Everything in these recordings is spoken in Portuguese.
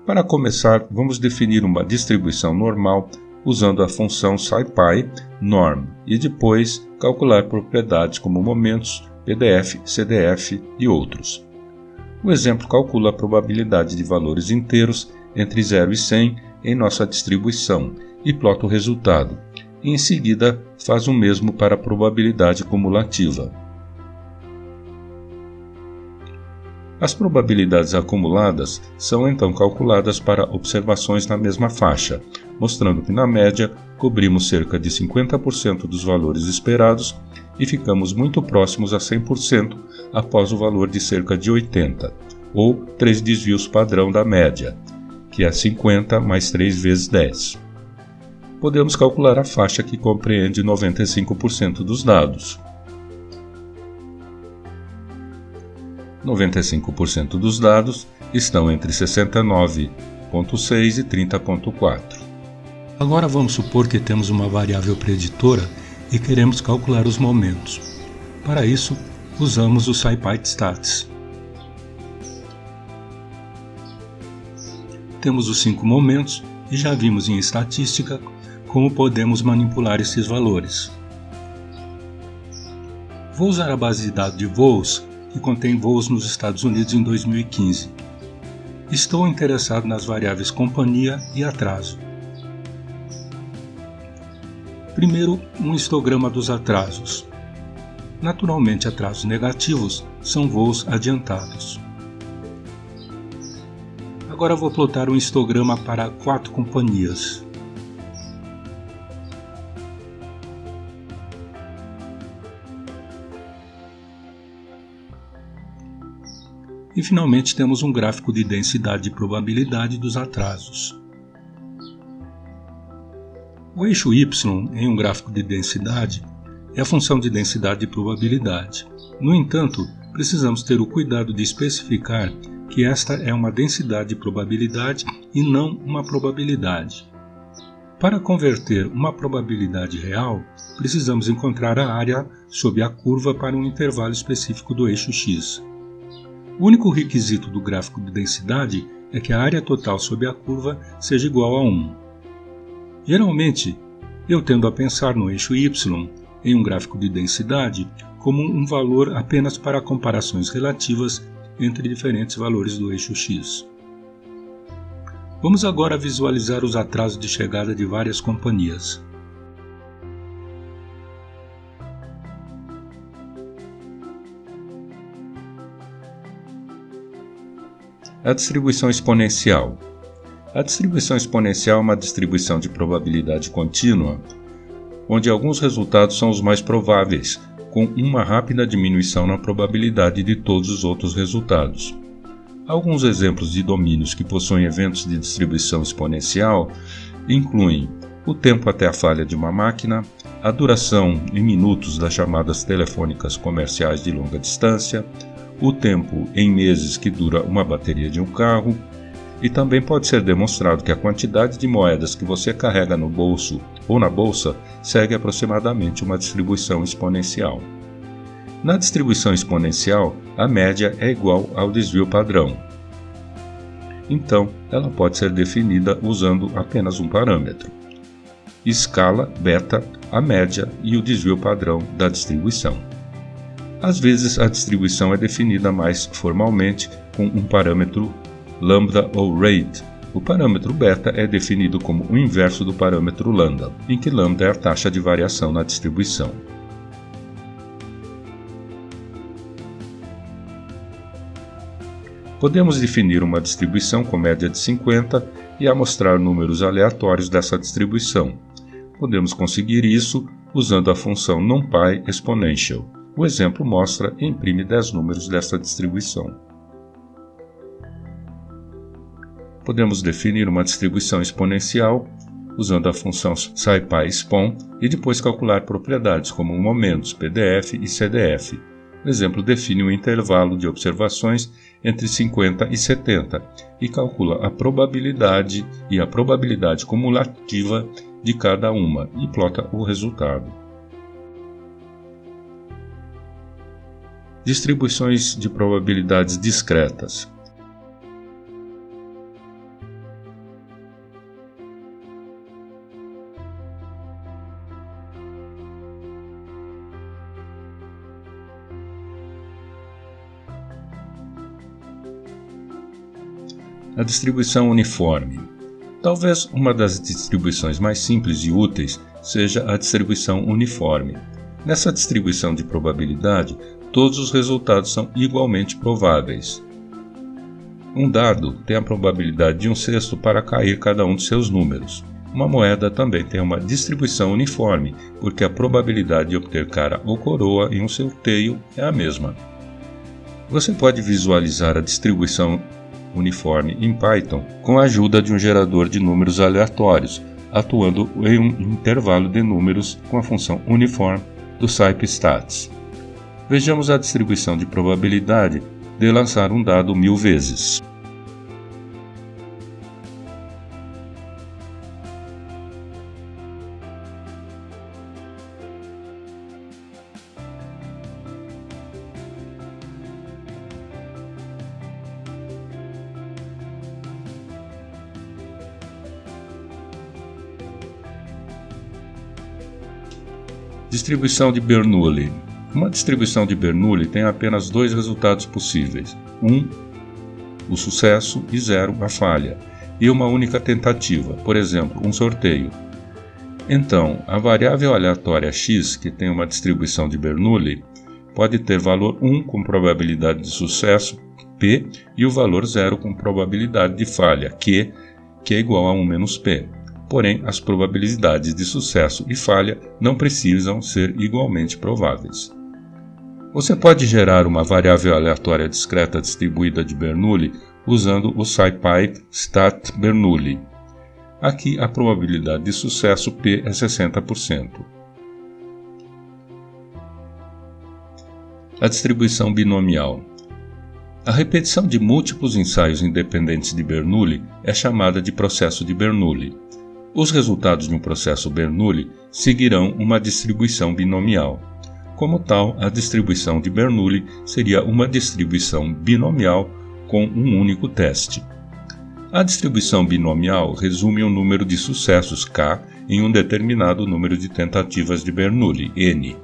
Para começar, vamos definir uma distribuição normal usando a função SciPy norm e depois calcular propriedades como momentos, PDF, CDF e outros. O exemplo calcula a probabilidade de valores inteiros entre 0 e 100 em nossa distribuição e plota o resultado. E em seguida, faz o mesmo para a probabilidade cumulativa. As probabilidades acumuladas são então calculadas para observações na mesma faixa, mostrando que na média cobrimos cerca de 50% dos valores esperados e ficamos muito próximos a 100% após o valor de cerca de 80, ou 3 desvios padrão da média, que é 50 mais 3 vezes 10. Podemos calcular a faixa que compreende 95% dos dados. 95% dos dados estão entre 69,6 e 30,4. Agora vamos supor que temos uma variável preditora e queremos calcular os momentos. Para isso, usamos o SciPy-Stats. Temos os 5 momentos e já vimos em estatística como podemos manipular esses valores. Vou usar a base de dados de voos que contém voos nos Estados Unidos em 2015. Estou interessado nas variáveis companhia e atraso. Primeiro, um histograma dos atrasos. Naturalmente, atrasos negativos são voos adiantados. Agora vou plotar um histograma para 4 companhias. E finalmente temos um gráfico de densidade e probabilidade dos atrasos. O eixo Y em um gráfico de densidade é a função de densidade e probabilidade. No entanto, precisamos ter o cuidado de especificar que esta é uma densidade de probabilidade e não uma probabilidade. Para converter uma probabilidade real, precisamos encontrar a área sob a curva para um intervalo específico do eixo X. O único requisito do gráfico de densidade é que a área total sob a curva seja igual a 1. Geralmente, eu tendo a pensar no eixo Y em um gráfico de densidade como um valor apenas para comparações relativas entre diferentes valores do eixo X. Vamos agora visualizar os atrasos de chegada de várias companhias. A distribuição exponencial. A distribuição exponencial é uma distribuição de probabilidade contínua, onde alguns resultados são os mais prováveis, com uma rápida diminuição na probabilidade de todos os outros resultados. Alguns exemplos de domínios que possuem eventos de distribuição exponencial incluem o tempo até a falha de uma máquina, a duração em minutos das chamadas telefônicas comerciais de longa distância, o tempo em meses que dura uma bateria de um carro, e também pode ser demonstrado que a quantidade de moedas que você carrega no bolso ou na bolsa segue aproximadamente uma distribuição exponencial. Na distribuição exponencial, a média é igual ao desvio padrão. Então, ela pode ser definida usando apenas um parâmetro: escala, beta, a média e o desvio padrão da distribuição. Às vezes, a distribuição é definida mais formalmente com um parâmetro lambda ou rate. O parâmetro beta é definido como o inverso do parâmetro lambda, em que lambda é a taxa de variação na distribuição. Podemos definir uma distribuição com média de 50 e amostrar números aleatórios dessa distribuição. Podemos conseguir isso usando a função NumPy exponential. O exemplo mostra e imprime 10 números dessa distribuição. Podemos definir uma distribuição exponencial usando a função SciPy-Spon e depois calcular propriedades como momentos, PDF e CDF. O exemplo define um intervalo de observações entre 50 e 70 e calcula a probabilidade e a probabilidade cumulativa de cada uma e plota o resultado. Distribuições de probabilidades discretas. A distribuição uniforme. Talvez uma das distribuições mais simples e úteis seja a distribuição uniforme. Nessa distribuição de probabilidade, todos os resultados são igualmente prováveis. Um dado tem a probabilidade de 1/6 para cair cada um de seus números. Uma moeda também tem uma distribuição uniforme, porque a probabilidade de obter cara ou coroa em um sorteio é a mesma. Você pode visualizar a distribuição uniforme em Python com a ajuda de um gerador de números aleatórios, atuando em um intervalo de números com a função uniform do scipstats. Vejamos a distribuição de probabilidade de lançar um dado 1000 vezes. Distribuição de Bernoulli. Uma distribuição de Bernoulli tem apenas dois resultados possíveis: 1, o sucesso, e 0, a falha, e uma única tentativa, por exemplo, um sorteio. Então, a variável aleatória x, que tem uma distribuição de Bernoulli, pode ter valor 1 com probabilidade de sucesso, p, e o valor 0 com probabilidade de falha, q, que é igual a 1 menos p. Porém, as probabilidades de sucesso e falha não precisam ser igualmente prováveis. Você pode gerar uma variável aleatória discreta distribuída de Bernoulli usando o scipy stat Bernoulli. Aqui a probabilidade de sucesso p é 60%. A distribuição binomial. A repetição de múltiplos ensaios independentes de Bernoulli é chamada de processo de Bernoulli. Os resultados de um processo Bernoulli seguirão uma distribuição binomial. Como tal, a distribuição de Bernoulli seria uma distribuição binomial com um único teste. A distribuição binomial resume o número de sucessos k em um determinado número de tentativas de Bernoulli, n,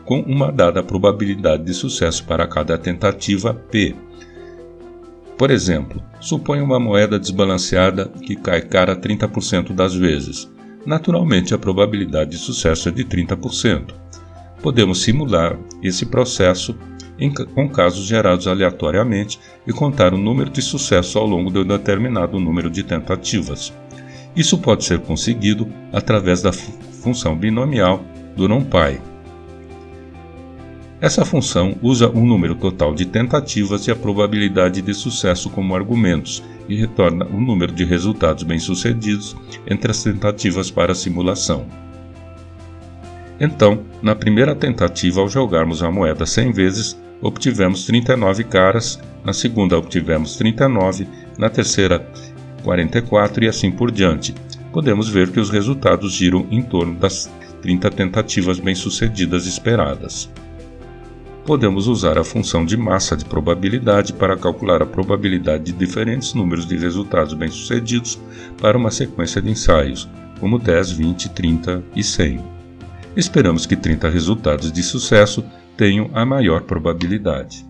com uma dada probabilidade de sucesso para cada tentativa, p. Por exemplo, suponha uma moeda desbalanceada que cai cara 30% das vezes. Naturalmente, a probabilidade de sucesso é de 30%. Podemos simular esse processo com casos gerados aleatoriamente e contar o número de sucessos ao longo de um determinado número de tentativas. Isso pode ser conseguido através da função binomial do NumPy. Essa função usa um número total de tentativas e a probabilidade de sucesso como argumentos e retorna o número de resultados bem-sucedidos entre as tentativas para a simulação. Então, na primeira tentativa, ao jogarmos a moeda 100 vezes, obtivemos 39 caras, na segunda obtivemos 39, na terceira 44 e assim por diante. Podemos ver que os resultados giram em torno das 30 tentativas bem-sucedidas esperadas. Podemos usar a função de massa de probabilidade para calcular a probabilidade de diferentes números de resultados bem-sucedidos para uma sequência de ensaios, como 10, 20, 30 e 100. Esperamos que 30 resultados de sucesso tenham a maior probabilidade.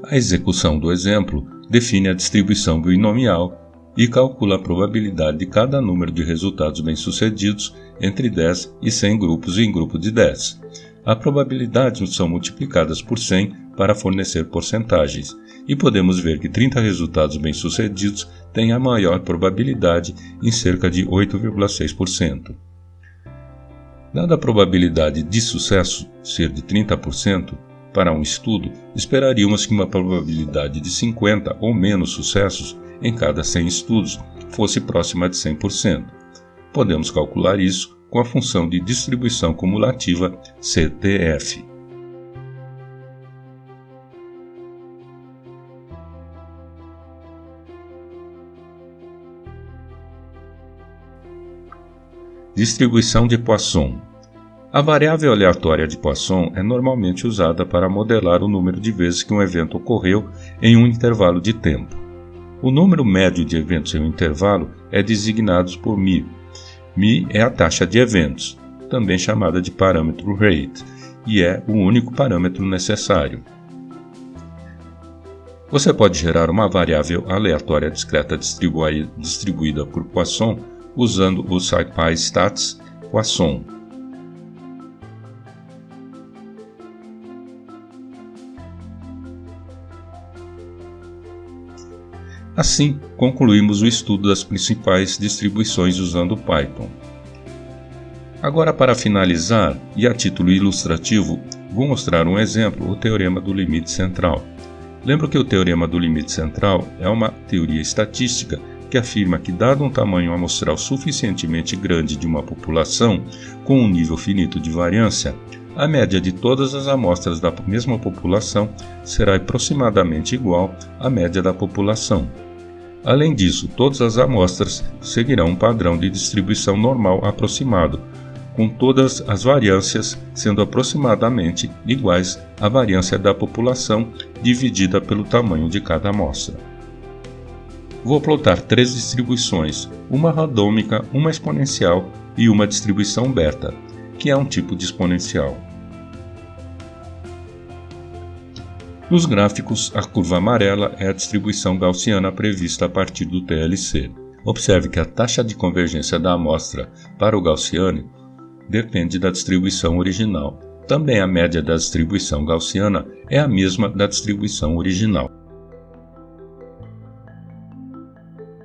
A execução do exemplo define a distribuição binomial e calcula a probabilidade de cada número de resultados bem-sucedidos entre 10 e 100 grupos em grupo de 10. As probabilidades são multiplicadas por 100 para fornecer porcentagens, e podemos ver que 30 resultados bem-sucedidos têm a maior probabilidade em cerca de 8,6%. Dada a probabilidade de sucesso ser de 30%, para um estudo, esperaríamos que uma probabilidade de 50 ou menos sucessos em cada 100 estudos fosse próxima de 100%. Podemos calcular isso com a função de distribuição cumulativa CTF. Distribuição de Poisson. A variável aleatória de Poisson é normalmente usada para modelar o número de vezes que um evento ocorreu em um intervalo de tempo. O número médio de eventos em um intervalo é designado por μ. μ é a taxa de eventos, também chamada de parâmetro rate, e é o único parâmetro necessário. Você pode gerar uma variável aleatória discreta distribuída por Poisson usando o SciPy Stats Poisson. Assim, concluímos o estudo das principais distribuições usando Python. Agora, para finalizar, e a título ilustrativo, vou mostrar um exemplo, o teorema do limite central. Lembro que o teorema do limite central é uma teoria estatística que afirma que, dado um tamanho amostral suficientemente grande de uma população com um nível finito de variância, a média de todas as amostras da mesma população será aproximadamente igual à média da população. Além disso, todas as amostras seguirão um padrão de distribuição normal aproximado, com todas as variâncias sendo aproximadamente iguais à variância da população dividida pelo tamanho de cada amostra. Vou plotar 3 distribuições, uma randômica, uma exponencial e uma distribuição beta, que é um tipo de exponencial. Nos gráficos, a curva amarela é a distribuição gaussiana prevista a partir do TLC. Observe que a taxa de convergência da amostra para o gaussiano depende da distribuição original. Também a média da distribuição gaussiana é a mesma da distribuição original.